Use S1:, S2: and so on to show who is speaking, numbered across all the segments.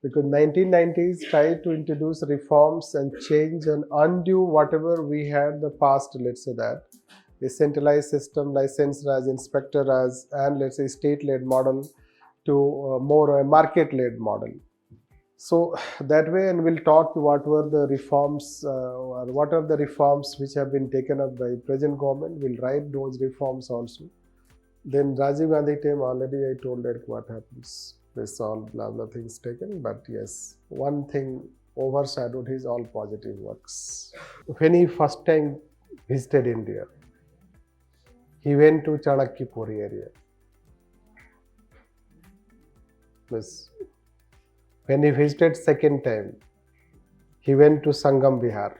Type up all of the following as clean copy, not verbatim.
S1: because 1990s tried to introduce reforms and change and undo whatever we had the past, let's say that. A centralized system, licensed as, inspector as, and let's say state-led model to more a market-led model. So that way, and we'll talk what were the reforms or what are the reforms which have been taken up by present government. We'll write those reforms also. Then Rajiv Gandhi time, already I told that what happens. This all blah blah things taken, but yes, one thing overshadowed his all positive works. When he first time visited India, he went to Chanakyapuri area. Yes. When he visited second time, he went to Sangam Bihar.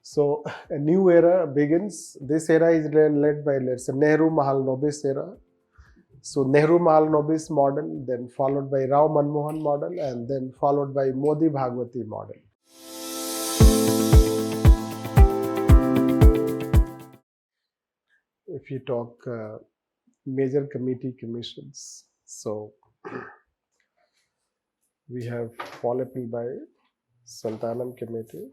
S1: So a new era begins. This era is led by, let's say, Nehru Mahalanobis era. So Nehru Mahalanobis model, then followed by Rao Manmohan model, and then followed by Modi Bhagwati model. If you talk major committee commissions, so we have Paul-April by Sultanam Committee,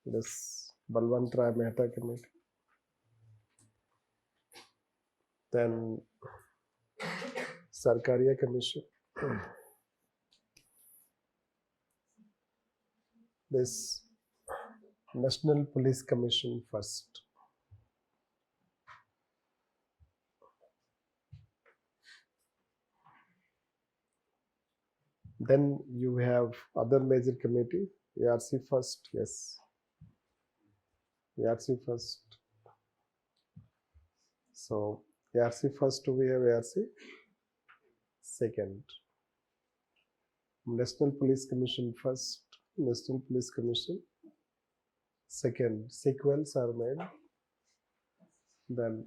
S1: this Balwant Rai Mehta Committee, then Sarkaria Commission, this National Police Commission first. Then you have other major committee, ARC first, yes. ARC first. So ARC first, we have ARC second. National Police Commission first, National Police Commission second. Sequels are made. Then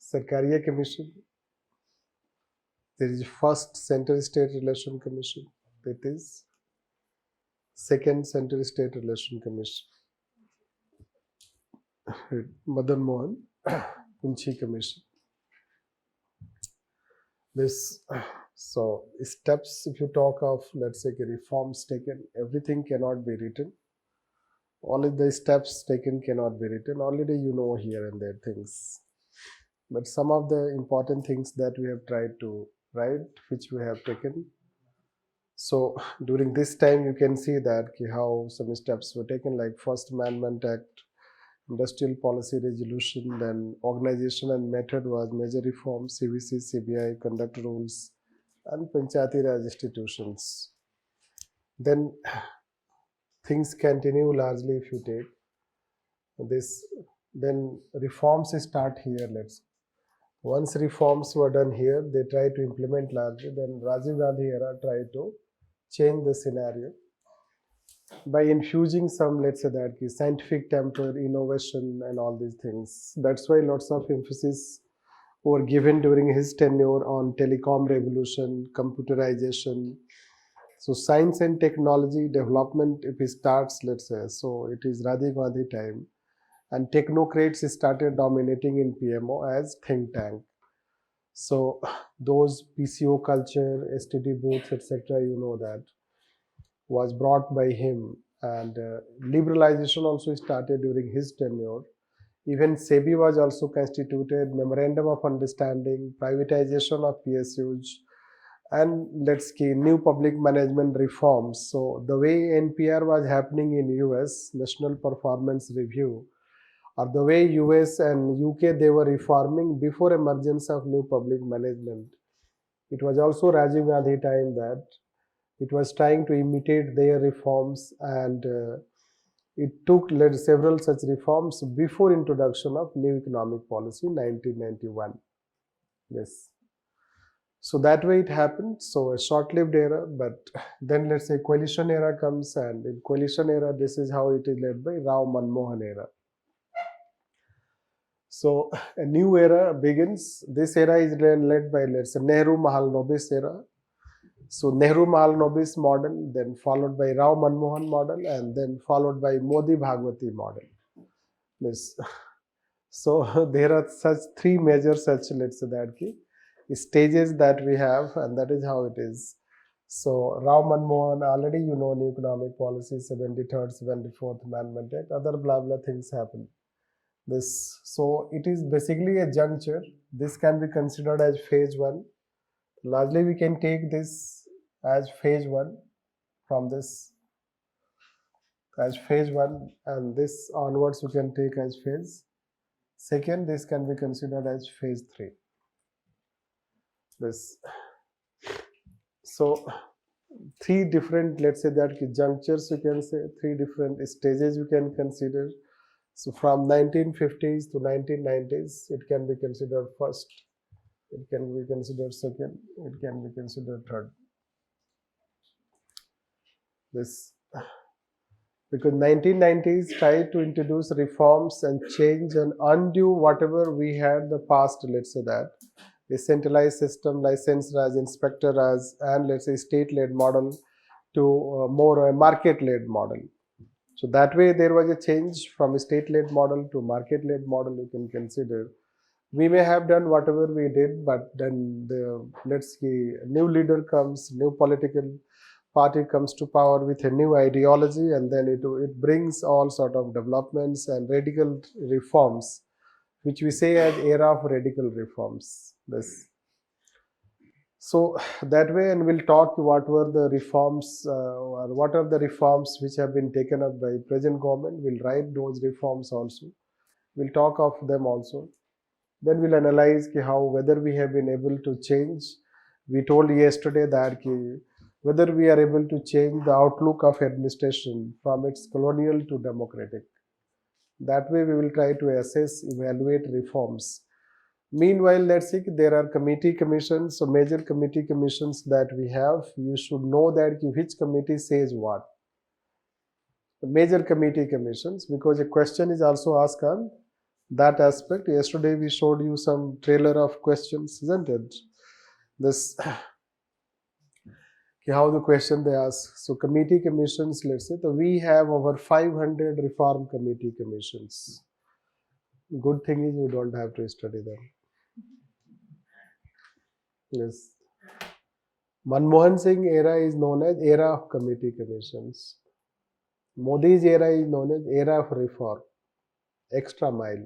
S1: Sarkaria Commission. There is first Center-State Relation Commission. That is second Center-State Relation Commission. Madan Mohan Punchi Commission. This, so steps, if you talk of, let's say, reforms taken, everything cannot be written. Only the steps taken cannot be written. Already you know here and there things. But some of the important things that we have tried to write, which we have taken. So during this time, you can see that how some steps were taken, like First Amendment Act, Industrial Policy Resolution, then Organization and Method was major reforms, CVC, CBI, Conduct Rules, and Panchayati Raj institutions. Then things continue largely if you take this, then reforms start here, let's. Once reforms were done here, they tried to implement largely, then Rajiv Gandhi era tried to change the scenario by infusing some, let's say that, scientific temper, innovation, and all these things. That's why lots of emphasis were given during his tenure on telecom revolution, computerization. So science and technology development, if it starts, let's say, so it is Rajiv Gandhi time, and technocrats started dominating in PMO as think tank. So those PCO culture, STD booths, etc., you know that, was brought by him, and liberalization also started during his tenure. Even SEBI was also constituted, Memorandum of Understanding, privatization of PSUs, and let's say new public management reforms. So the way NPR was happening in US, National Performance Review, or the way US and UK they were reforming before emergence of new public management. It was also Rajiv Gandhi time that it was trying to imitate their reforms, and it took several such reforms before introduction of new economic policy in 1991. Yes. So that way it happened. So a short-lived era, but then let's say coalition era comes, and in coalition era, this is how it is led by Rao Manmohan era. So a new era begins. This era is led by, let's say, Nehru Mahalanobis era. So Nehru Mahalanobis model, then followed by Rao Manmohan model, and then followed by Modi Bhagwati model. This. So there are such three major such, let's say that, stages that we have, and that is how it is. So Rao Manmohan, already you know New Economic Policy, 73rd, 74th Amendment Act, other blah blah things happen. This, so it is basically a juncture. This can be considered as phase 1. Largely we can take this as phase 1 from this as phase 1, and this onwards you can take as phase 2. This can be considered as phase 3. This, so 3 different, let's say that junctures, you can say 3 different stages you can consider. So from 1950s to 1990s, it can be considered first, it can be considered second, it can be considered third. This, because 1990s tried to introduce reforms and change and undo whatever we had the past, let's say that a centralized system, licensed as, inspector as, and let's say state-led model to more a market-led model. So that way there was a change from a state-led model to market-led model, you can consider. We may have done whatever we did, but then let's see, a new leader comes, new political party comes to power with a new ideology, and then it brings all sort of developments and radical reforms, which we say as era of radical reforms. This, so that way, and we'll talk what were the reforms or what are the reforms which have been taken up by present government. We'll write those reforms also. We'll talk of them also. Then we'll analyze how whether we have been able to change. We told yesterday that whether we are able to change the outlook of administration from its colonial to democratic. That way we will try to assess, evaluate reforms. Meanwhile, let's see, there are committee commissions, so major committee commissions that we have. You should know that which committee says what. The major committee commissions, because a question is also asked on that aspect. Yesterday we showed you some trailer of questions, isn't it? This, how the question they ask. So committee commissions, let's say, so we have over 500 reform committee commissions. Good thing is you don't have to study them. Yes. Manmohan Singh era is known as era of committee commissions. Modi's era is known as era of reform, extra mile,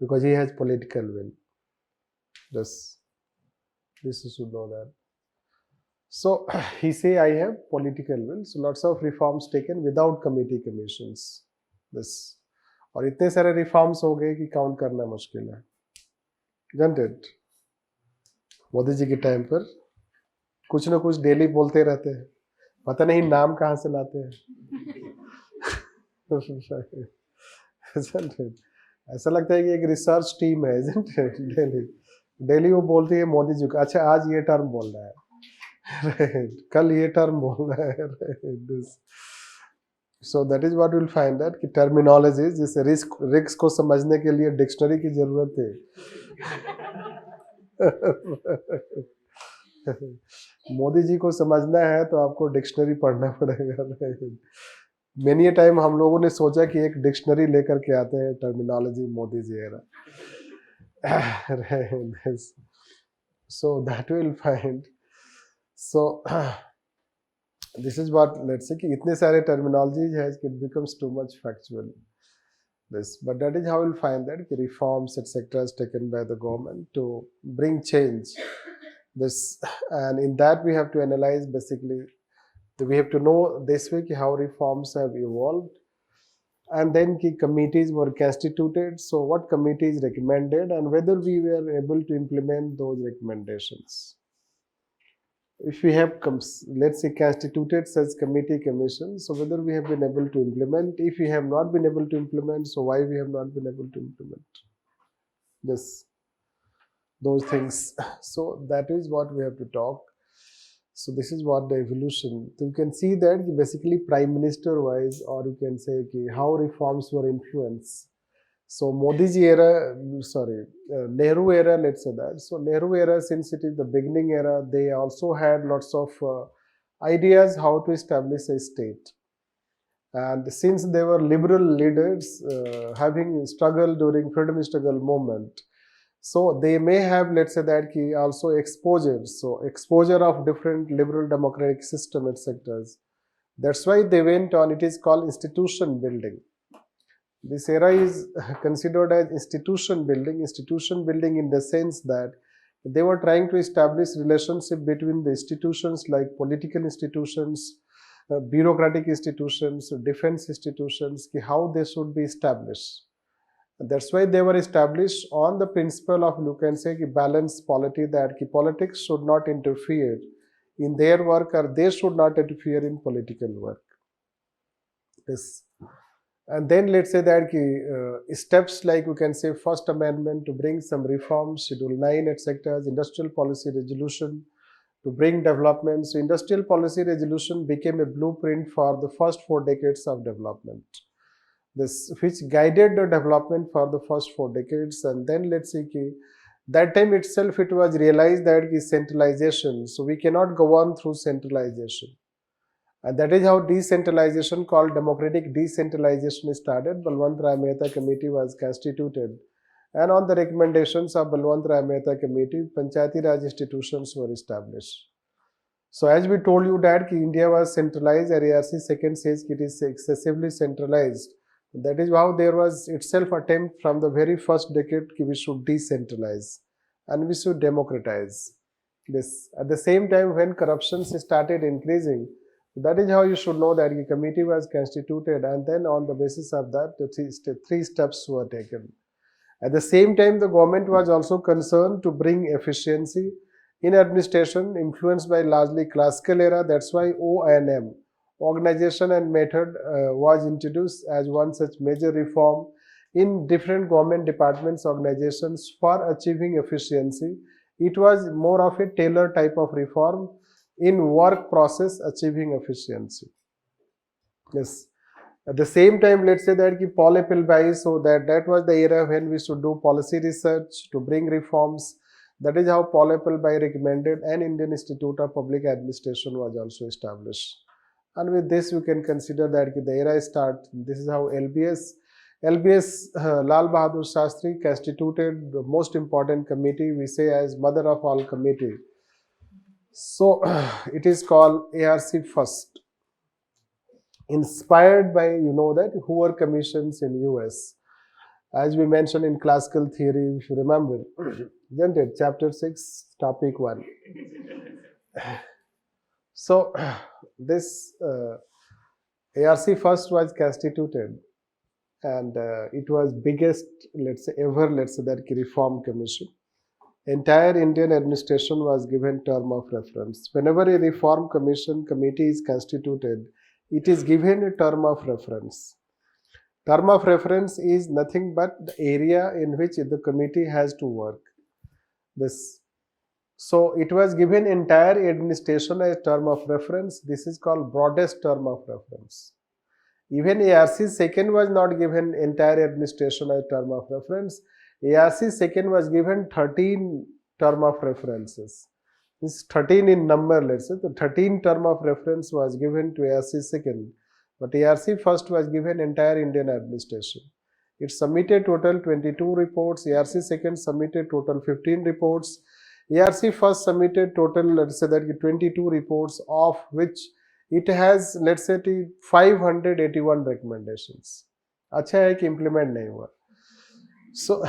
S1: because he has political will. This you should know that. So he say I have political will. So lots of reforms taken without committee commissions. This, और इतने सारे reforms हो गए कि count करना मुश्किल है, isn't it? Modi ji के टाइम पर कुछ ना कुछ डेली बोलते रहते हैं, पता नहीं नाम कहाँ से लाते हैं. ऐसा लगता है कि एक रिसर्च टीम है, डेली वो बोलती है मोदी जी को, अच्छा आज ये टर्म बोल रहा है, कल ये टर्म बोल रहा है. So that is what we'll find that कि terminologies, जैसे रिस्क को समझने के लिए डिक्शनरी की जरूरत है. मोदी जी को समझना है तो आपको डिक्शनरी पढ़ना पड़ेगा. मेनी ए टाइम हम लोगों ने सोचा कि एक डिक्शनरी लेकर के आते हैं, terminology Modi ji era. So that will find. So this is what, let's say, कि इतने सारे terminologies has, it becomes too much factual. This, but that is how we'll find that reforms etc. is taken by the government to bring change. This, and in that we have to analyze basically, we have to know this way how reforms have evolved, and then committees were constituted. So what committees recommended and whether we were able to implement those recommendations. If we have, let's say, constituted such committee commissions, so whether we have been able to implement. If we have not been able to implement, so why we have not been able to implement this, those things. So that is what we have to talk. So this is what the evolution. So you can see that basically prime minister wise, or you can say how reforms were influenced. So Modi ji era, Nehru era, let's say that. So Nehru era, since it is the beginning era, they also had lots of ideas how to establish a state. And since they were liberal leaders having struggled during freedom struggle movement, So they may have, let's say that ki also exposure. So exposure of different liberal democratic system, etc. That's why they went on. It is called institution building. This era is considered as institution building in the sense that they were trying to establish relationship between the institutions like political institutions, bureaucratic institutions, defense institutions, how they should be established. That's why they were established on the principle of, you can say, balanced polity, that politics should not interfere in their work or they should not interfere in political work. Yes. And then let's say that steps like, you can say, First Amendment to bring some reforms, Schedule 9, etc., industrial policy resolution to bring development. So industrial policy resolution became a blueprint for the first 4 decades of development. This which guided the development for the first 4 decades. And then let's say that time itself it was realized that centralization. So we cannot go on through centralization. And that is how decentralization, called democratic decentralization, started. Balwant Rai Mehta Committee was constituted. And on the recommendations of Balwant Rai Mehta Committee, Panchayati Raj institutions were established. So as we told you that India was centralized, ARC second says it is excessively centralized. That is how there was itself attempt from the very first decade we should decentralize and we should democratize. This at the same time when corruption started increasing, that is how you should know that the committee was constituted, and then on the basis of that the 3 steps were taken. At the same time, the government was also concerned to bring efficiency in administration influenced by largely classical era. That's why ONM, organization and method, was introduced as one such major reform in different government departments, organizations for achieving efficiency. It was more of a tailored type of reform in work process achieving efficiency. Yes. At the same time, let's say that Paul Appleby, so that was the era when we should do policy research to bring reforms. That is how Paul Appleby recommended, and Indian Institute of Public Administration was also established. And with this, you can consider that the era start. This is how LBS Lal Bahadur Shastri constituted the most important committee, we say as mother of all committee. So it is called ARC first, inspired by, that Hoover commissions in US, as we mentioned in classical theory, if you remember, isn't it? Chapter 6, topic 1. So this ARC first was constituted, and it was biggest, let's say, that reform commission. Entire Indian administration was given term of reference. Whenever a reform committee is constituted, it is given a term of reference. Term of reference is nothing but the area in which the committee has to work. So it was given entire administration as term of reference. This is called broadest term of reference. Even ARC second was not given entire administration as term of reference. ARC second was given 13 term of references. This 13 in number, let's say. The 13 term of reference was given to ARC second, but ARC first was given entire Indian administration. It submitted total 22 reports. ARC second submitted total 15 reports. ARC first submitted total, let's say that 22 reports, of which it has, let's say, 581 recommendations. अच्छा है कि implement नहीं हुआ. So,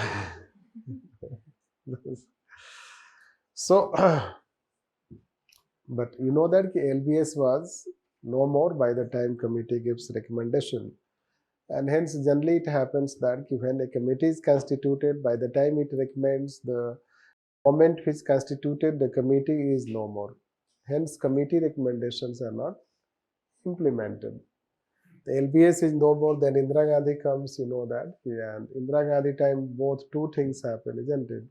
S1: but you know that LBS was no more by the time committee gives recommendation, and hence generally it happens that when a committee is constituted, by the time it recommends, the moment which constituted the committee is no more. Hence committee recommendations are not implemented. The LBS is no more. Then Indira Gandhi comes, you know that. And Indira Gandhi time, both two things happen, isn't it?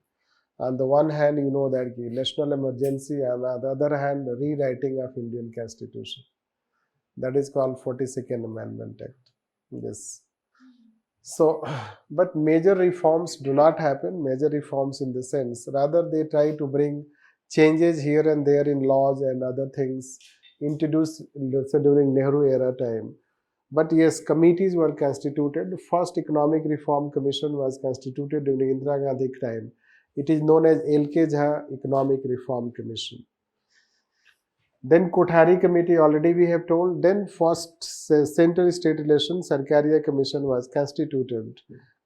S1: On the one hand, you know that national emergency, and on the other hand, the rewriting of Indian Constitution. That is called 42nd Amendment Act. Yes. So, but major reforms do not happen. Major reforms in the sense, rather they try to bring changes here and there in laws and other things introduced, let's say, during Nehru era time. But yes, committees were constituted. The first Economic Reform Commission was constituted during Indira Gandhi time. It is known as L.K. Jha Economic Reform Commission. Then Kothari Committee already we have told. Then first Central State Relations Sarkariya Commission was constituted.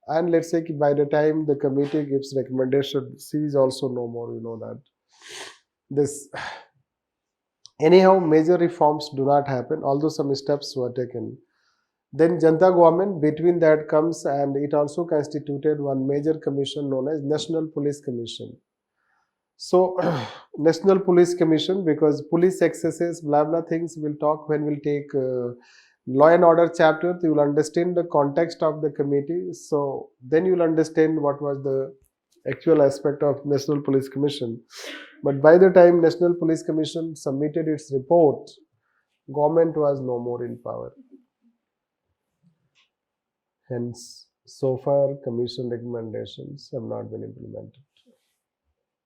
S1: And let's say by the time the committee gives recommendation, she is also no more, you know that. This anyhow, major reforms do not happen, although some steps were taken. Then Janta government, between that comes, and it also constituted one major commission known as National Police Commission. So, National Police Commission, because police excesses, blah blah things, we'll talk when we'll take law and order chapter. You will understand the context of the committee. So then you'll understand what was the actual aspect of National Police Commission. But by the time National Police Commission submitted its report, government was no more in power. Hence, so far commission recommendations have not been implemented.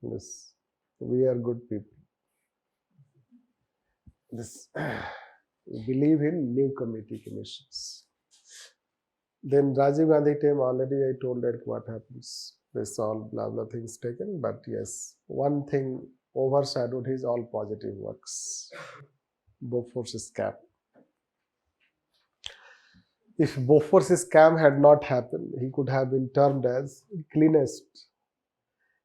S1: This, we are good people. This, we believe in new committee commissions. Then Rajiv Gandhi time already I told that what happens. This all blah blah things taken, but yes, one thing overshadowed his all positive works. Bofors scam. If Bofors scam had not happened, he could have been termed as cleanest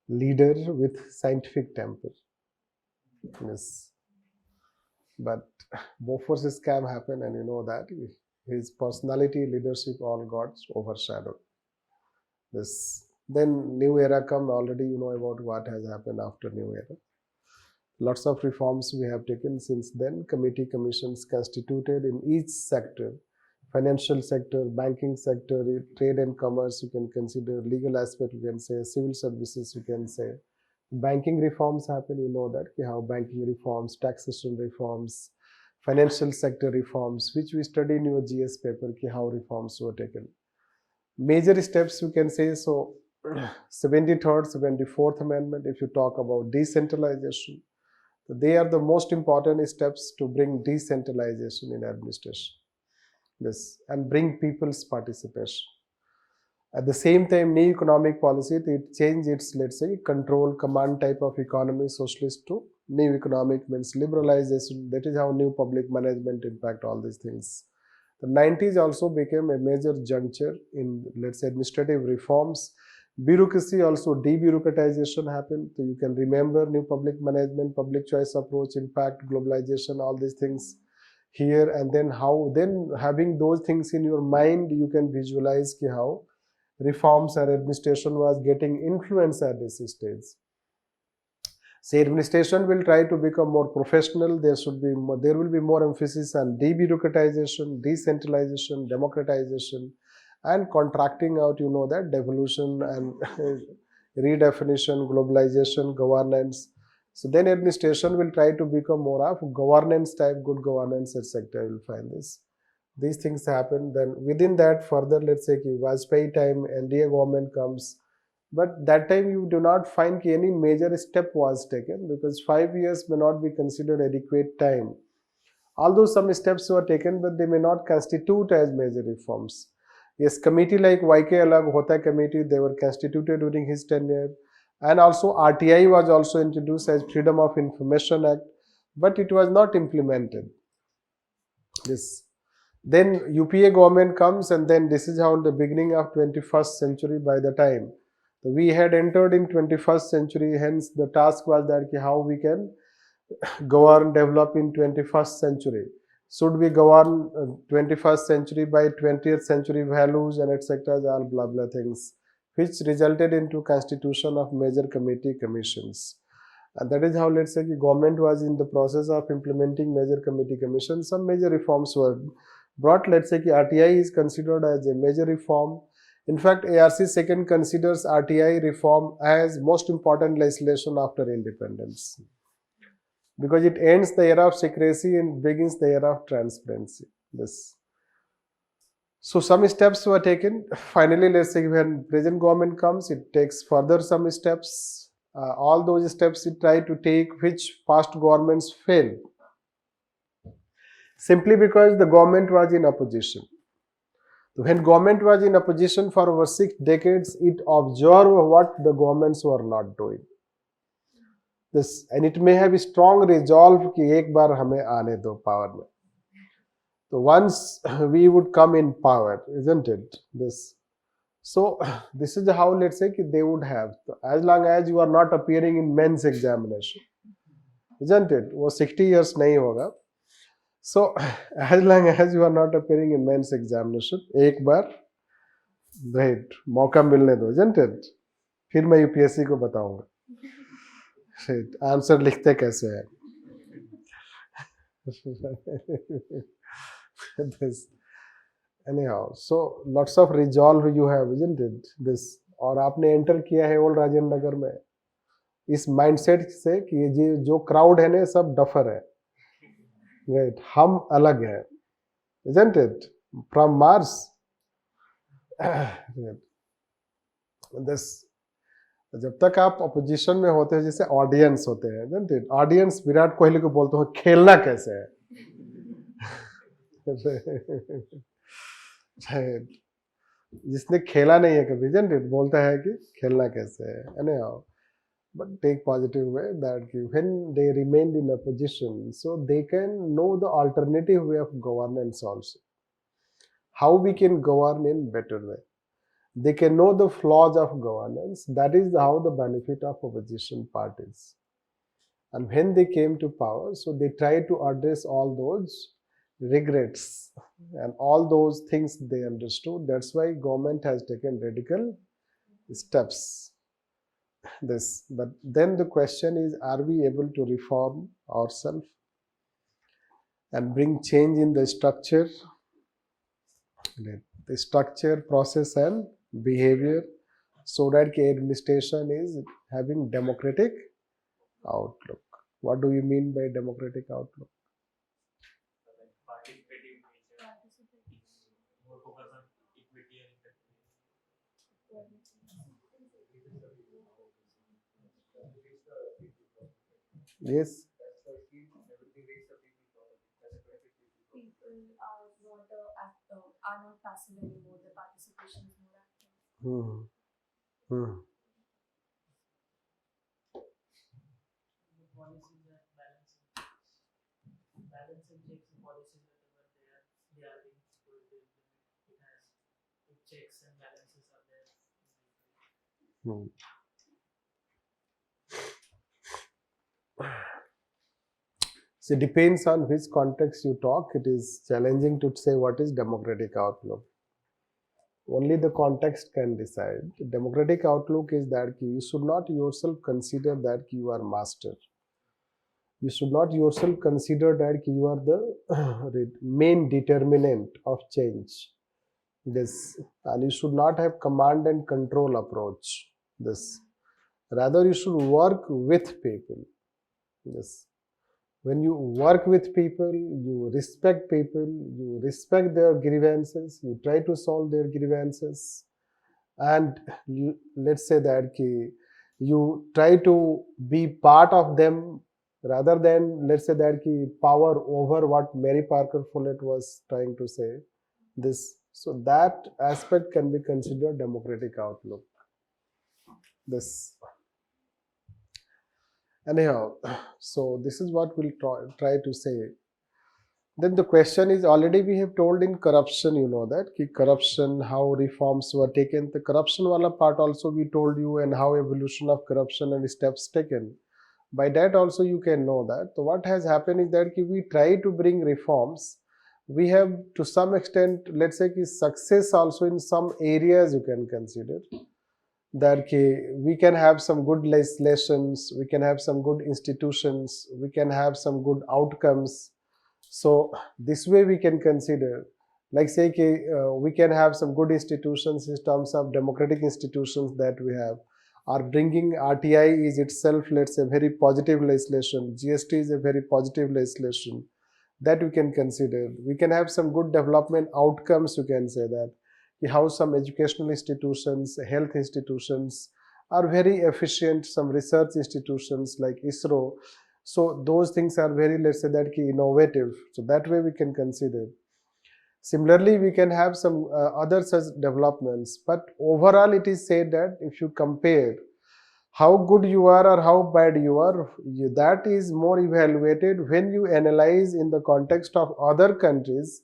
S1: leader with scientific temper. Yes. But Bofors scam happened, and you know that his personality, leadership all got overshadowed. This then new era come, already you know about what has happened after new era. Lots of reforms we have taken since then. Committee commissions constituted in each sector. Financial sector, banking sector, trade and commerce, you can consider, legal aspect, you can say, civil services, you can say. Banking reforms happen, you know that, how banking reforms, taxation reforms, financial sector reforms, which we study in your GS paper, how reforms were taken. Major steps, you can say, so 73rd, 74th Amendment, if you talk about decentralization, they are the most important steps to bring decentralization in administration. This and bring people's participation. At the same time, new economic policy, it changed its, let's say, control, command type of economy, socialist to new economic means liberalization. That is how new public management impact all these things. The 90s also became a major juncture in, let's say, administrative reforms. Bureaucracy also, debureaucratization happened. So you can remember new public management, public choice approach, impact, globalization, all these things here. And then how, then having those things in your mind, you can visualize how reforms and administration was getting influence at this stage. Say administration will try to become more professional. There will be more emphasis on debureaucratization, decentralization, democratization, and contracting out, you know that, devolution and redefinition, globalization, governance. So then administration will try to become more of governance type, good governance, etc. You will find this. These things happen. Then within that further, let's say Vajpayee time, NDA government comes. But that time you do not find any major step was taken, because 5 years may not be considered adequate time. Although some steps were taken, but they may not constitute as major reforms. Yes, committee like YK Alag Hota committee, they were constituted during his tenure. And also RTI was also introduced as Freedom of Information Act, but it was not implemented. This. Then UPA government comes, and then this is how the beginning of 21st century by the time. We had entered in 21st century, hence the task was that how we can govern, develop in 21st century. Should we govern 21st century by 20th century values and etc. all blah blah things, which resulted into constitution of major committee commissions. And that is how, let's say, the government was in the process of implementing major committee commissions. Some major reforms were brought. Let's say RTI is considered as a major reform. In fact, ARC second considers RTI reform as most important legislation after independence, because it ends the era of secrecy and begins the era of transparency. This. So some steps were taken. Finally, let's say when present government comes, it takes further some steps. All those steps it tried to take, which past governments failed, simply because the government was in opposition. When government was in opposition for over 6 decades, it observed what the governments were not doing. This, and it may have a strong resolve कि एक बार हमें आने दो power में. So once we would come in power, isn't it? This. So this is how, let's say, they would have. As long as you are not appearing in men's examination, isn't it? वो 60 years नहीं होगा. So as long as you are not appearing in men's examination, एक बार right मौका मिलने दो, isn't it? फिर मैं UPSC को बताऊंगा राइट आंसर लिखते कैसे हैं. This, anyhow, so lots of resolve you have, isn't it? This, और आपने एंटर किया है ओल्ड राजेंद्र नगर में इस माइंडसेट से कि ये जो क्राउड है ना सब डफर है, राइट, हम अलग हैं, isn't it? From Mars. This, जब तक आप अपोजिशन में होते हैं जैसे ऑडियंस होते हैं, isn't it? Audience Virat Kohli को बोलते हो खेलना कैसे है. जिसने खेला नहीं है कभी, isn't it? बोलता है कि खेलना कैसे है. Anyhow, but take positive way that when they remained in opposition, so they can know the alternative way of governance also. How we can govern in better way. They can know the flaws of governance. That is how the benefit of opposition parties. And when they came to power, so they tried to address all those regrets and all those things they understood. That's why government has taken radical steps. This, but then the question is, are we able to reform ourselves and bring change in the structure, process and behavior, so that the administration is having democratic outlook. What do you mean by democratic outlook?
S2: Participative nature, more focus on equity and
S1: Yes.
S3: People are not passive anymore. The participation is more active.
S2: policies and balancing checks and policies whenever they are being supposed to implement. It has checks and balances are there.
S1: So it depends on which context you talk. It is challenging to say what is democratic outlook. Only the context can decide. Democratic outlook is that you should not yourself consider that you are master. You should not yourself consider that you are the main determinant of change. This, and you should not have command and control approach. This, rather you should work with people. This, when you work with people, you respect people, you respect their grievances, you try to solve their grievances, and let's say that you try to be part of them rather than, let's say that power over what Mary Parker Follett was trying to say. This, so that aspect can be considered democratic outlook. This. Anyhow, so this is what we'll try to say. Then the question is, already we have told in corruption, you know that, corruption, how reforms were taken. The corruption wala part also we told you, and how evolution of corruption and steps taken. By that also you can know that. So what has happened is that we try to bring reforms. We have to some extent, let's say, success also in some areas you can consider. That we can have some good legislations, we can have some good institutions, we can have some good outcomes. So this way we can consider, like say we can have some good institutions in terms of democratic institutions that we have, are bringing RTI is itself, let's say, very positive legislation. GST is a very positive legislation that we can consider. We can have some good development outcomes, you can say that. How some educational institutions, health institutions are very efficient, some research institutions like ISRO. So those things are very, let's say that innovative. So that way we can consider. Similarly, we can have some other such developments, but overall it is said that if you compare how good you are or how bad you are, that is more evaluated when you analyze in the context of other countries,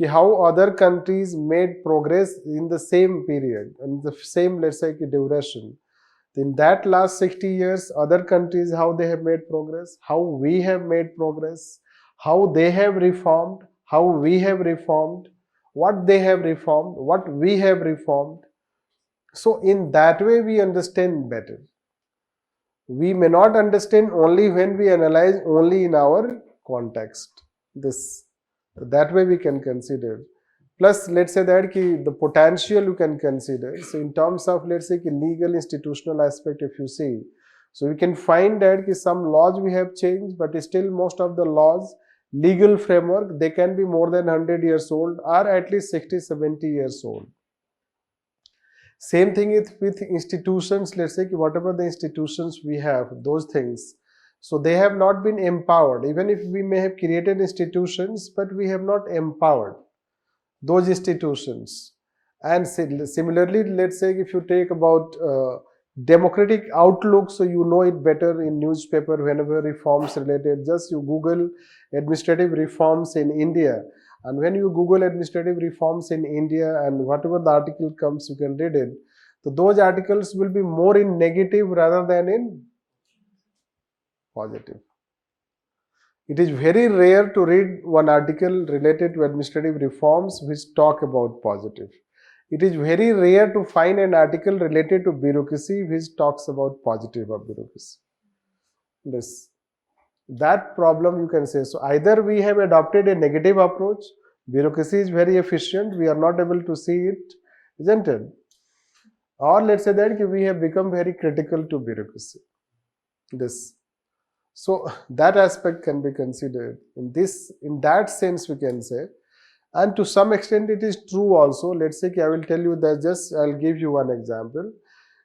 S1: how other countries made progress in the same period and the same, let's say, duration. In that last 60 years, other countries, how they have made progress, how we have made progress, how they have reformed, how we have reformed, what they have reformed, what we have reformed. So in that way, we understand better. We may not understand only when we analyze only in our context. That way we can consider. Plus, let's say that the potential you can consider. So in terms of, let's say, legal institutional aspect, if you see, so we can find that some laws we have changed, but still most of the laws, legal framework, they can be more than 100 years old or at least 60, 70 years old. Same thing with institutions, let's say whatever the institutions we have, those things. So they have not been empowered. Even if we may have created institutions, but we have not empowered those institutions. And similarly, let's say if you take about democratic outlook, so you know it better in newspaper whenever reforms related, just you Google administrative reforms in India. And when you Google administrative reforms in India and whatever the article comes, you can read it. So those articles will be more in negative rather than in positive. It is very rare to read one article related to administrative reforms which talk about positive. It is very rare to find an article related to bureaucracy which talks about positive of bureaucracy. That problem you can say. So either we have adopted a negative approach, bureaucracy is very efficient, we are not able to see it, isn't it? Or let's say that we have become very critical to bureaucracy. So that aspect can be considered. In that sense we can say. And to some extent it is true also. Let's say I will tell you that I'll give you one example.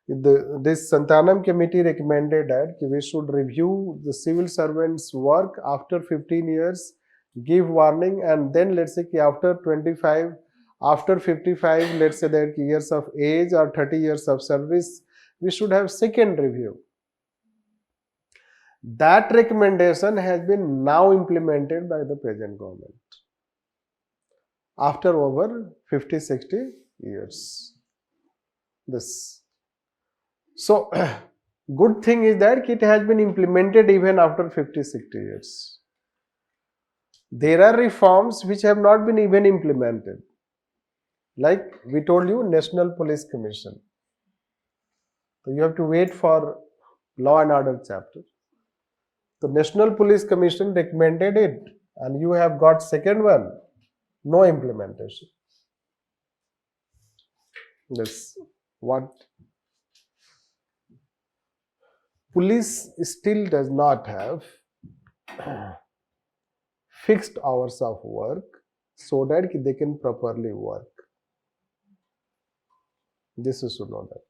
S1: This Santanam committee recommended that we should review the civil servants' work after 15 years, give warning, and then let's say after 25, after 55, let's say that years of age or 30 years of service, we should have second review. That recommendation has been now implemented by the present government after over 50-60 years. So, good thing is that it has been implemented even after 50-60 years. There are reforms which have not been even implemented. Like we told you, National Police Commission. So you have to wait for Law and Order chapter. The National Police Commission recommended it and you have got second one, no implementation. What? Police still does not have fixed hours of work so that they can properly work. This is to know that.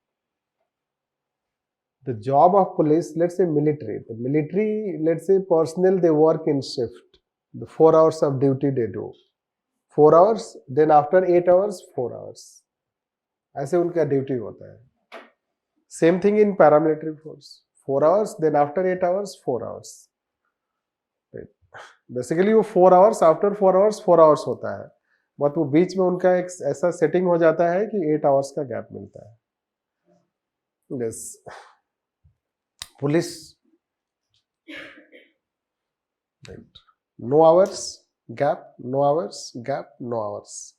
S1: The job of police, let's say military. The military, let's say personnel, they work in shift. The 4 hours of duty they do. 4 hours, then after 8 hours, 4 hours. ऐसे उनका duty होता है. Same thing in paramilitary force. 4 hours, then after 8 hours, 4 hours. Right. Basically वो 4 hours, after 4 hours, 4 hours होता है. But वो बीच में उनका एक ऐसा सेटिंग हो जाता है कि 8 hours का गैप मिलता है. Yes. Police. Right. No hours, gap, no hours, gap, no hours.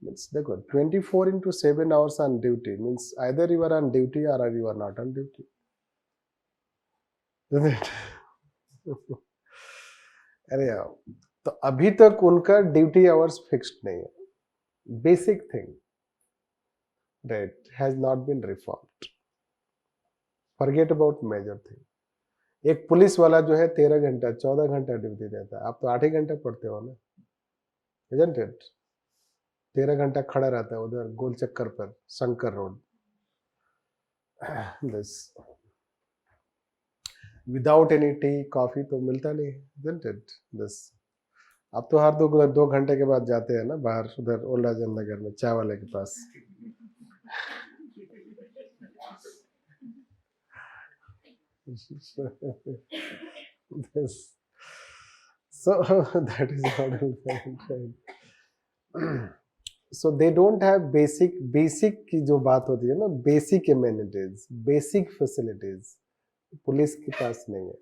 S1: Means 24 into 7 hours on duty means either you are on duty or you are not on duty. Isn't it? अरे यार, तो अभी तक उनका duty hours fixed नहीं है. Basic thing that has not been reformed. Forget about major thing. एक police वाला जो है 13 घंटा 14 घंटा ड्यूटी देता है. आप तो 8 ही घंटा पढ़ते हो ना, isn't it? 13 घंटा खड़ा रहता है उधर गोल चक्कर पर Shankar road. This without any tea, coffee तो मिलता नहीं, isn't it? This अब तो हर 2 घंटे के बाद जाते हैं ना बाहर, उधर ओल्ड राजेंद्र नगर में चाय वाले के पास. This, so that is what I'm saying. So they don't have basic की जो बात होती है ना, basic amenities, basic facilities, police के पास नहीं है.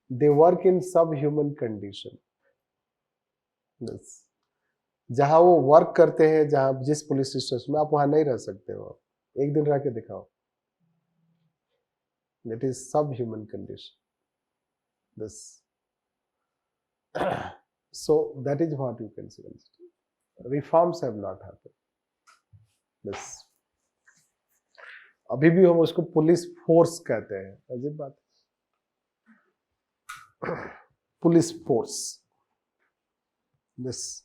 S1: They work in subhuman condition. Yes. जहां वो वर्क करते हैं, जहां जिस पुलिस स्टेशन में, आप वहां नहीं रह सकते हो. एक दिन रह के दिखाओ. That is subhuman condition. This. So that is what you can see. Reforms have not happened. This. अभी भी हम उसको पुलिस फोर्स कहते हैं. अजीब बात. Police force. This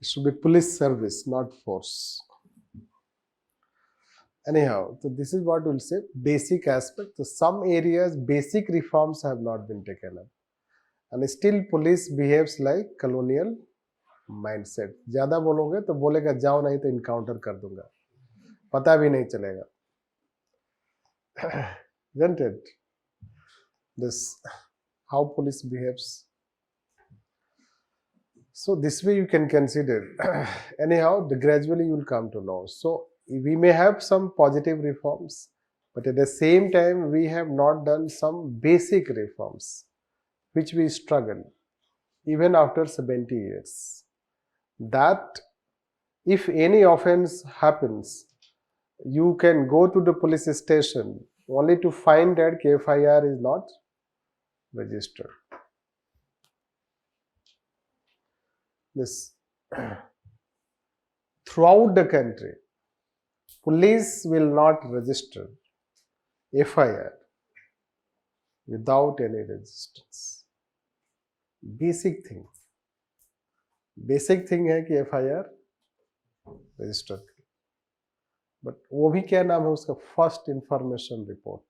S1: should be police service, not force. Anyhow, so this is what we'll say, basic aspect. So some areas basic reforms have not been taken up, and still police behaves like colonial mindset. ज्यादा बोलोगे तो बोलेगा जाओ, नहीं तो encounter कर दूंगा, पता भी नहीं चलेगा. Isn't it? This how police behaves. So this way you can consider. Anyhow, gradually you will come to know. So we may have some positive reforms, but at the same time we have not done some basic reforms which we struggle even after 70 years. That if any offense happens, you can go to the police station only to find that FIR is not registered. This throughout the country, police will not register FIR without any resistance. Basic thing है कि FIR register. But वो भी क्या नाम है उसका, first information report.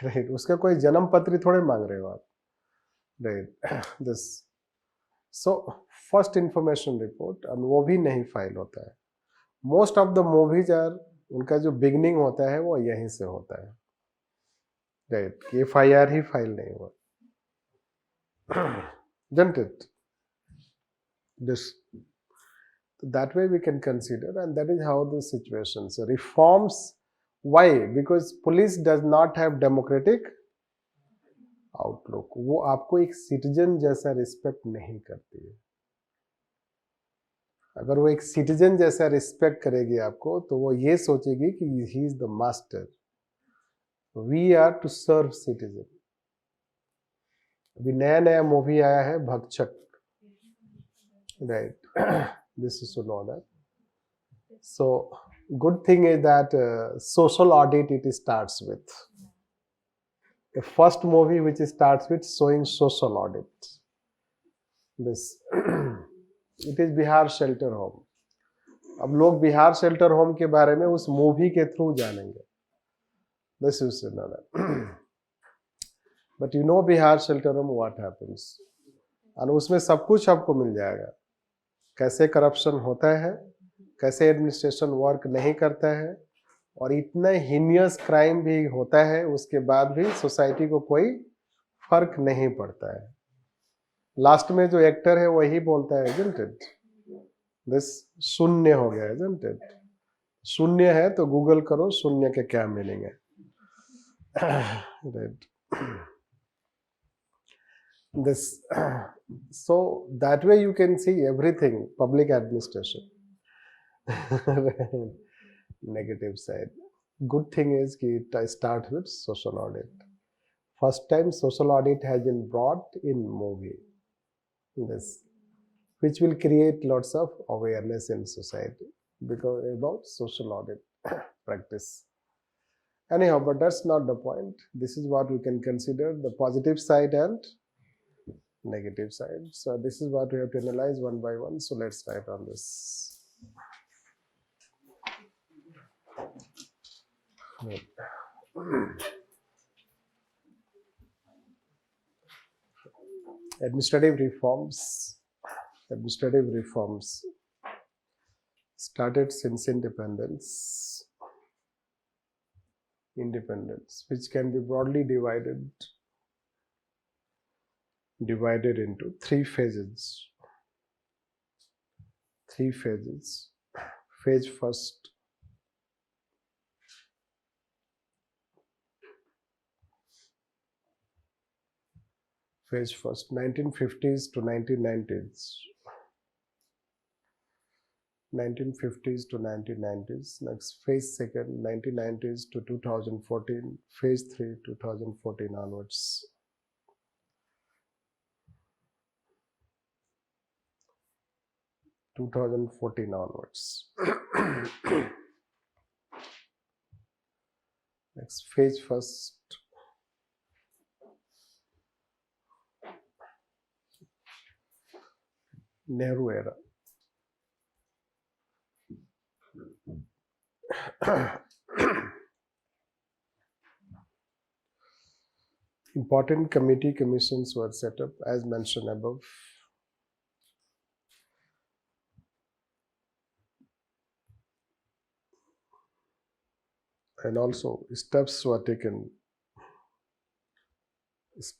S1: Right, उसका कोई जन्म पत्री थोड़े मांग रहे हो आप. Right, this. So first information report, और वो भी नहीं फाइल होता है. Most of the movies are, उनका जो बिगनिंग होता है वो यहीं से होता है. राइट, FIR ही फाइल नहीं हुआ. Isn't it? This. That way we can consider, and that is how the situation. So reforms, why? Because police does not have democratic outlook. वो आपको एक सिटीजन जैसा रिस्पेक्ट नहीं करती है. अगर वो एक सिटीजन जैसा रिस्पेक्ट करेगी आपको, तो वो ये सोचेगी कि he is the master, we are to serve citizen. अभी नया नया मूवी आया है Bhakshak. Right, this is to know that. So good thing is that social audit it starts with. The first movie which starts with showing social audit. This it is Bihar Shelter Home. अब लोग Bihar shelter home के बारे में उस movie के through जानेंगे. This is to know that. But you know Bihar Shelter Home what happens. और उसमें सब कुछ आपको मिल जाएगा. कैसे करप्शन होता है, कैसे एडमिनिस्ट्रेशन वर्क नहीं करता है, और इतना हीनियस क्राइम भी होता है, उसके बाद भी सोसाइटी को कोई फर्क नहीं पड़ता है. लास्ट में जो एक्टर है वही बोलता है, isn't it? दिस शून्य हो गया, isn't it? शून्य है तो गूगल करो शून्य के क्या मीनिंग है. This. So that way you can see everything, public administration. Negative side. Good thing is it starts with social audit. First time social audit has been brought in movie. This, which will create lots of awareness in society because about social audit practice. Anyhow, but that's not the point. This is what we can consider the positive side and negative side. So this is what we have to analyze one by one. So let's write on this. Administrative reforms started since independence, which can be broadly divided into three phases. Phase first, phase first, 1950s to 1990s. 1950s to 1990s. Next, phase second, 1990s to 2014. Phase 3, 2014 onwards. Next, phase first, Nehru era. Important commissions were set up as mentioned above. And also steps were taken as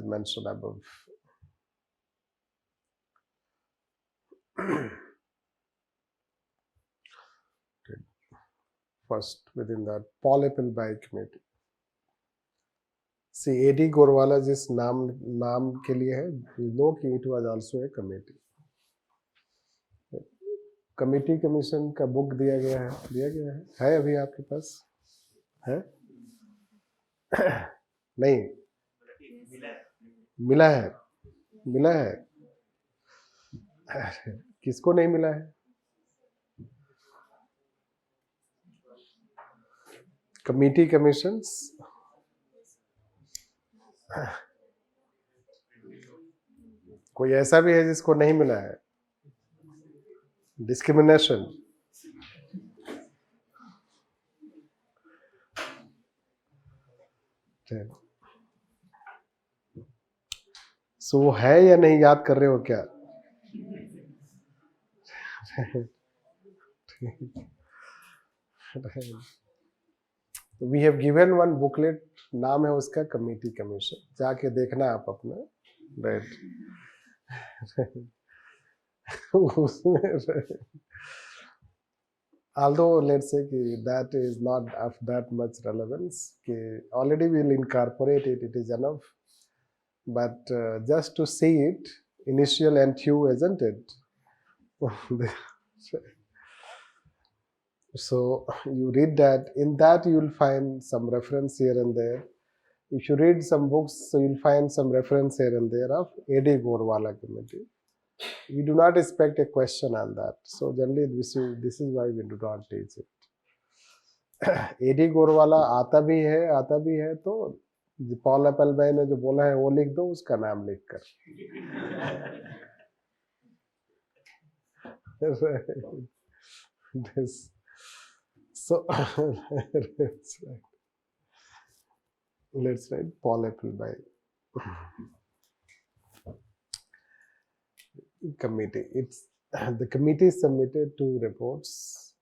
S1: mentioned above. First, within that, Paul Appleby Committee. See, A.D. Gorwala जिस नाम के लिए है, we know कि it was also a committee. Committee commission का book दिया गया है अभी आपके पास है? नहीं, मिला है किसको नहीं मिला है? कमिटी कमीशंस कोई ऐसा भी है जिसको नहीं मिला है? डिस्क्रिमिनेशन, सो वो है या नहीं याद कर रहे हो क्या? We have given one booklet, नाम है उसका कमिटी कमीशन, जाके देखना आप अपना, right? Although let's say that is not of that much relevance, already we'll incorporate it, it is enough. But just to see it, initial NTU, isn't it? So you read that. In that you will find some reference here and there. If you read some books, so you'll find some reference here and there of A.D. Gorwala Committee. We do not expect a question on that. So generally this is why we do not teach it. A.D. Gorwala आता भी है तो Paul एप्पलबाई ने जो बोला है वो लिख दो, उसका नाम लिख कर. So let's write Paul Appleby committee. The committee submitted 2 reports.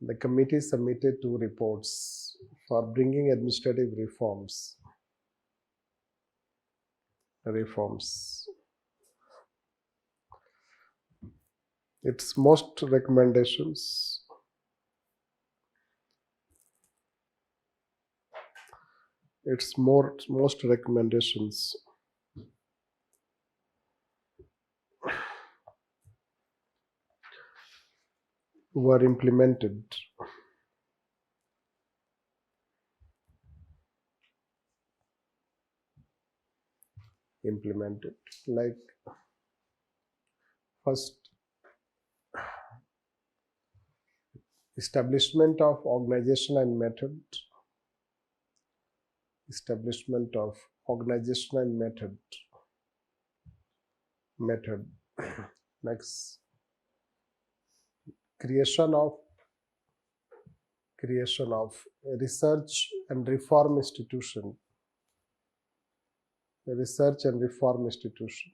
S1: The committee submitted 2 reports for bringing administrative reforms. Its most recommendations were implemented. Like first, establishment of organization and method. Next, creation of a research and reform institution. a research and reform institution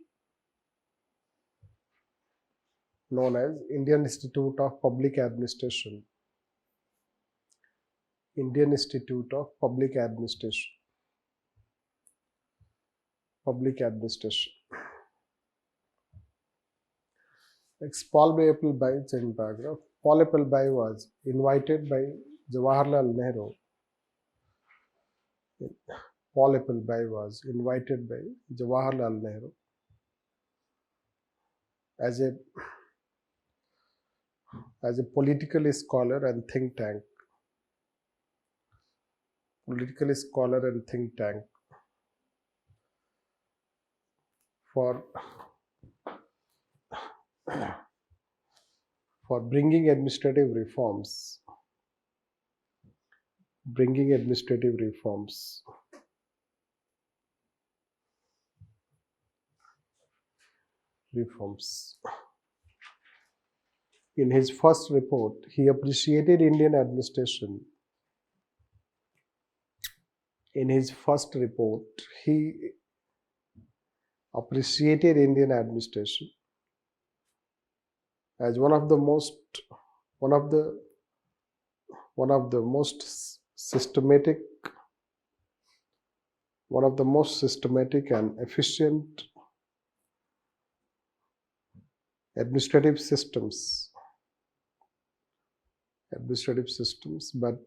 S1: known as Indian Institute of Public Administration. Indian Institute of Public Administration. Public Administration. Next, Paul Appleby, second paragraph. Paul Appleby was invited by Jawaharlal Nehru. Paul Appleby was invited by Jawaharlal Nehru as a political scholar and think tank. Political scholar and think tank for bringing administrative reforms. Bringing administrative reforms. In his first report, he appreciated Indian administration. In his first report, he appreciated Indian administration as one of the most systematic and efficient administrative systems. But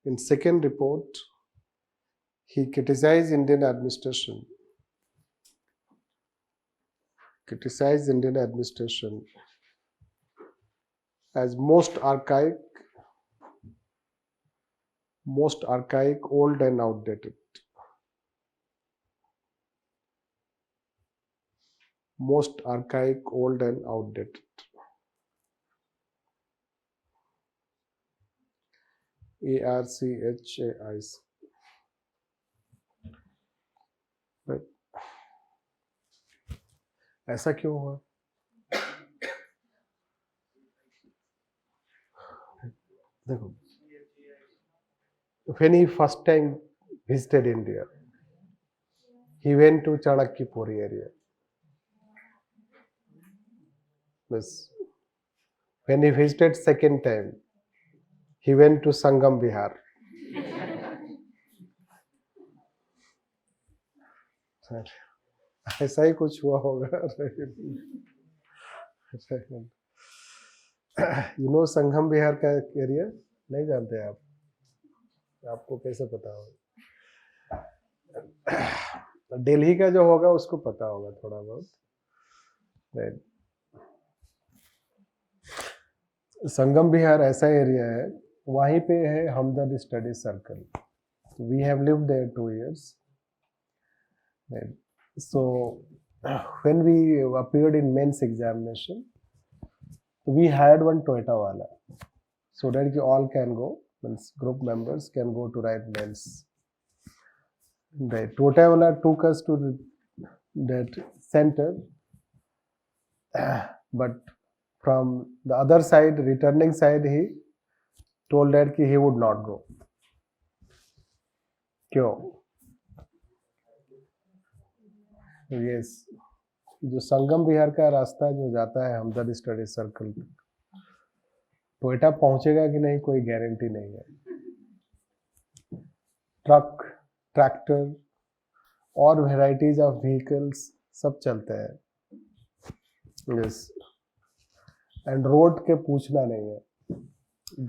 S1: in second report, he criticized Indian administration. As most archaic, old and outdated. Most archaic, old and outdated. ARCHAIC. Right. ऐसा क्यों हुआ? देखो, when he first time visited India, he went to Chanakyapuri area. Yes. When he visited second time, he went to Sangam Bihar. ऐसा ही कुछ हुआ होगा. You know संगम बिहार का area नहीं जानते आप? आपको कैसे पता होगा? दिल्ली का जो होगा उसको पता होगा थोड़ा बहुत. संगम बिहार ऐसा एरिया है, वहीं पे है Hamdard study circle. We have lived there 2 years. So when we appeared in men's examination, we hired one Toyota wala so that you all can go, means group members can go to write men's. The Toyota wala took us to that center, but from the other side, returning side, he told that he would not go. क्यों? Yes. जो संगम बिहार का रास्ता जो जाता है Hamdard study circle तक, Toyota पहुंचेगा कि नहीं कोई गारंटी नहीं है. ट्रक, ट्रैक्टर और वेराइटीज ऑफ व्हीकल्स सब चलते हैं. यस. एंड रोड के पूछना नहीं है.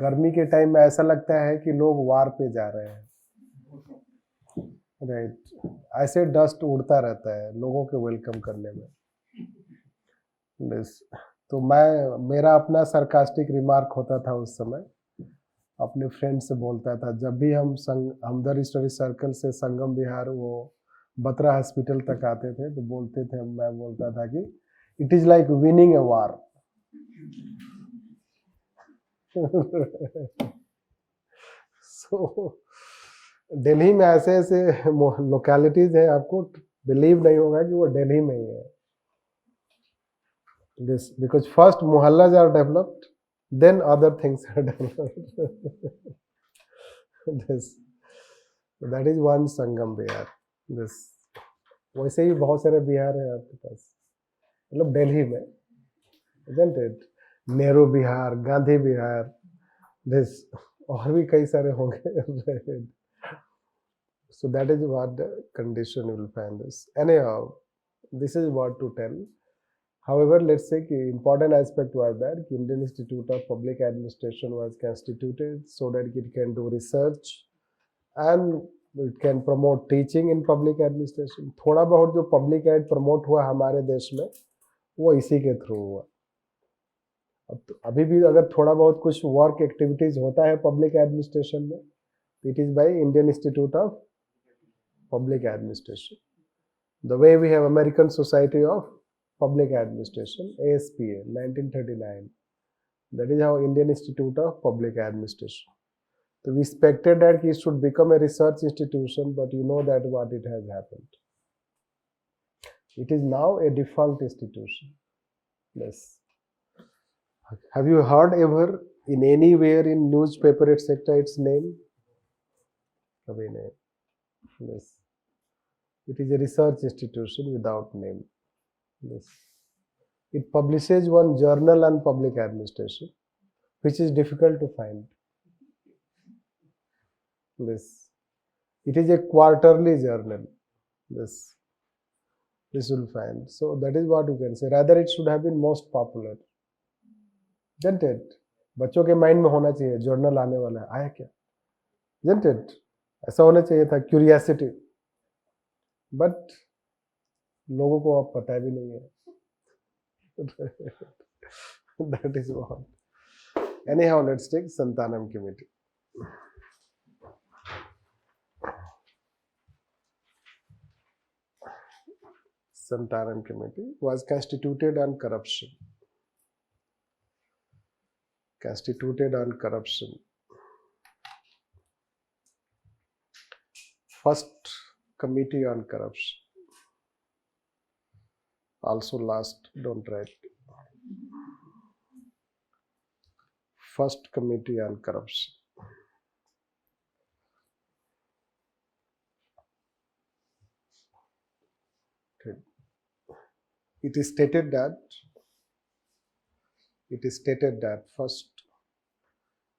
S1: गर्मी के टाइम में ऐसा लगता है कि लोग वार पे जा रहे हैं. राइट. ऐसे डस्ट उड़ता रहता है लोगों के वेलकम करने में. बस. तो मेरा अपना सरकास्टिक रिमार्क होता था उस समय, अपने फ्रेंड से बोलता था जब भी हम हमदर्द स्टडी सर्कल से संगम बिहार वो बत्रा हॉस्पिटल तक आते थे तो बोलते थे, मैं बोलता था कि इट इज लाइक विनिंग ए वार. सो दिल्ली में ऐसे ऐसे लोकेलिटीज है, आपको बिलीव नहीं होगा कि वो दिल्ली में ही है. This because first mohallas are developed, then other things are developed. That is one Sangam Bihar. This वैसे ही बहुत सारे बिहार है आपके पास, मतलब दिल्ली में, isn't it? Nehru Bihar, Gandhi Bihar, this और भी कई सारे होंगे. So that is what the condition you will find this. Anyhow, this is what to tell. However, let's say the important aspect was that Indian Institute of Public Administration was constituted so that it can do research and it can promote teaching in public administration. थोड़ा बहुत जो public ad promote हुआ हमारे देश में वो इसी के थ्रू हुआ. अब तो अभी भी अगर थोड़ा बहुत कुछ वर्क एक्टिविटीज होता है पब्लिक एडमिनिस्ट्रेशन में, it is by Indian Institute of Public Administration. The way we have American Society of Public Administration, ASPA 1939, that is how Indian Institute of Public Administration. So we expected that it should become a research institution, but you know that what it has happened. It is now a default institution. Yes. Have you heard ever in anywhere in newspaper etc. its name? Kabhi nahi. Yes. It is a research institution without name. Yes. It publishes one journal on public administration, which is difficult to find. This. It is a quarterly journal. This will find. So that is what you can say. Rather, it should have been most popular. Isn't it? बच्चों के mind में होना चाहिए journal आने वाला है, आया क्या? Isn't it? ऐसा होना चाहिए था, क्यूरियोसिटी. बट लोगों को अब पता भी नहीं है. That is what. Anyhow, let's take Santanam Committee. Santanam Committee was constituted on corruption. First committee on corruption. Also last, don't write. First committee on corruption. Okay. It is stated that first,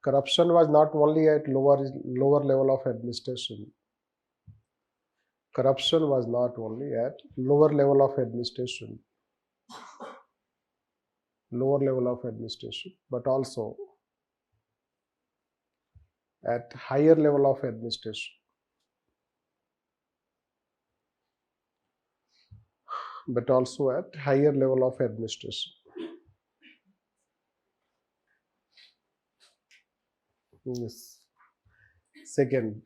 S1: corruption was not only at lower level of administration. Corruption was not only at lower level of administration, but also at higher level of administration. Yes. Second,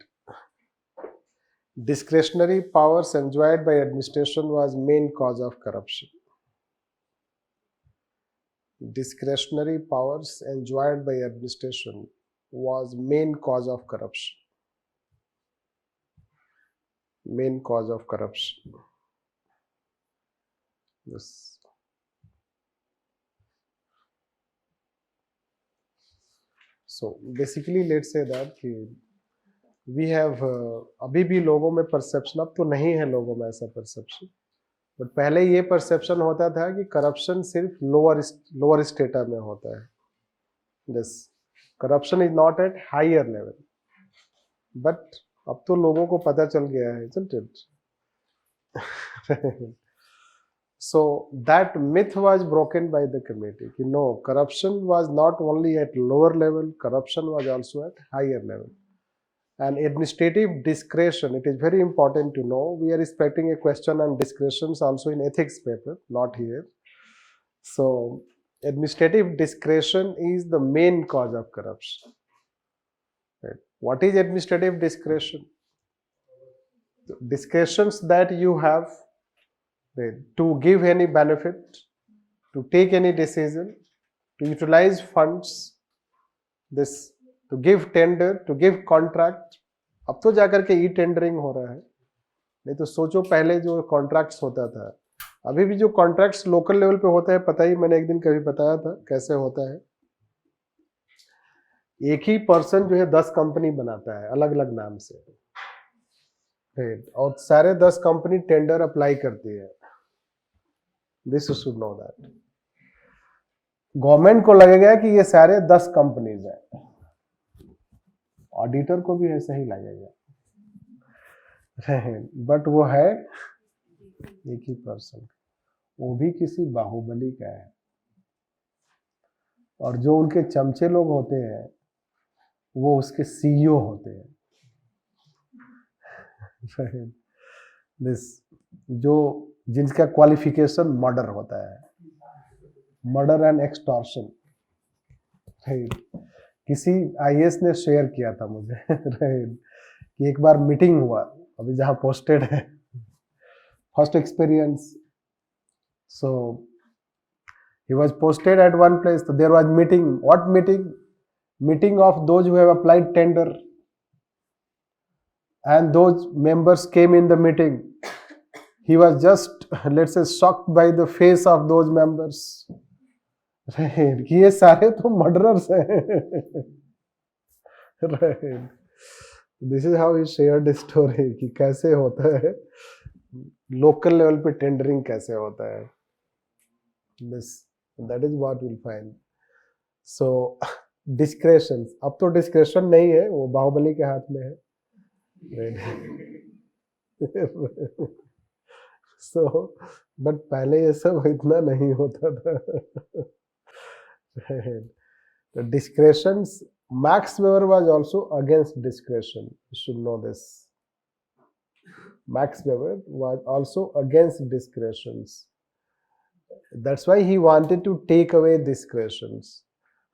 S1: discretionary powers enjoyed by administration was main cause of corruption. Discretionary powers enjoyed by administration was main cause of corruption. Yes. So basically, let's say that we have अभी भी लोगों में perception, अब तो नहीं है लोगों में ऐसा परसेप्शन, बट पहले ये परसेप्शन होता था कि करप्शन सिर्फ लोअर स्टेटा में होता है. This corruption is not at higher level, but अब तो लोगों को पता चल गया है, isn't it? So that myth was broken by the committee. No, corruption was not only at lower level, corruption was also at higher level. And administrative discretion, it is very important to know. We are expecting a question on discretions also in ethics paper, not here. So administrative discretion is the main cause of corruption. Right. What is administrative discretion? Discretions that you have, right, to give any benefit, to take any decision, to utilize funds, this, to give tender, to give contract. अब तो जाकर के e tendering हो रहा है, नहीं तो सोचो पहले जो कॉन्ट्रैक्ट्स होता था, अभी भी जो कॉन्ट्रैक्ट्स लोकल लेवल पे होता है, पता ही मैंने एक दिन कभी बताया था कैसे होता है. एक ही पर्सन जो है 10 कंपनी बनाता है अलग अलग नाम से. राइट, और सारे 10 कंपनी टेंडर अप्लाई करती है, this you should know that. Government को लगेगा कि ये सारे 10 कंपनीज हैं, ऑडिटर को भी ऐसा ही लगेगा, बट वो है एक ही पर्सन, वो भी किसी बाहुबली का है, और जो उनके चमचे लोग होते हैं वो उसके सीईओ होते हैं। दिस जो जिनका क्वालिफिकेशन मर्डर होता है, मर्डर एंड एक्सटॉर्शन। किसी आईएएस ने शेयर किया था मुझे कि एक बार मीटिंग हुआ, अभी जहाँ पोस्टेड है, first experience, so he was posted at one place, so there was meeting. What meeting of those who have applied tender, and those members came in the meeting. He was just, let's say, shocked by the face of those members. कि ये सारे तो murderers हैं। This is how he shared story कि कैसे होता है local level पे टेंडरिंग, कैसे होता है। This that is what will find. So discretion, अब तो डिस्क्रेशन नहीं है, वो बाहुबली के हाथ में है। सो बट पहले ये सब इतना नहीं होता था। The discretions, Max Weber was also against discretion. You should know this. Max Weber was also against discretions. That's why he wanted to take away discretions.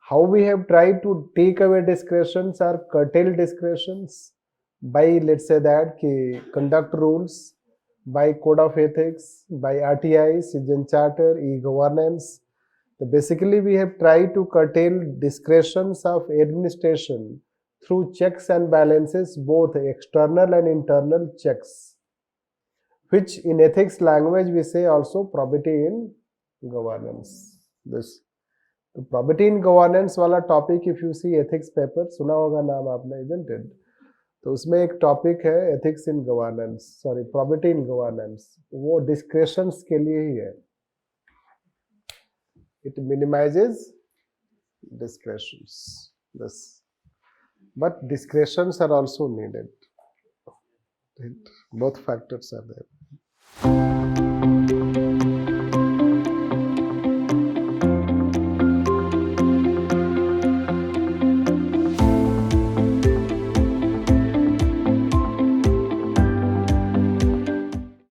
S1: How we have tried to take away discretions or curtail discretions? By, let's say that, conduct rules, by code of ethics, by RTI, citizen charter, e-governance. So basically, we have tried to curtail discretions of administration through checks and balances, both external and internal checks, which in ethics language we say also probity in governance. This तो probity in governance वाला topic, if you see ethics paper, सुना होगा नाम आपने, isn't it? तो उसमें एक topic है ethics in governance, sorry, probity in governance, वो discretions के लिए ही है। It minimizes discretions. This, but discretions are also needed. Both factors are there.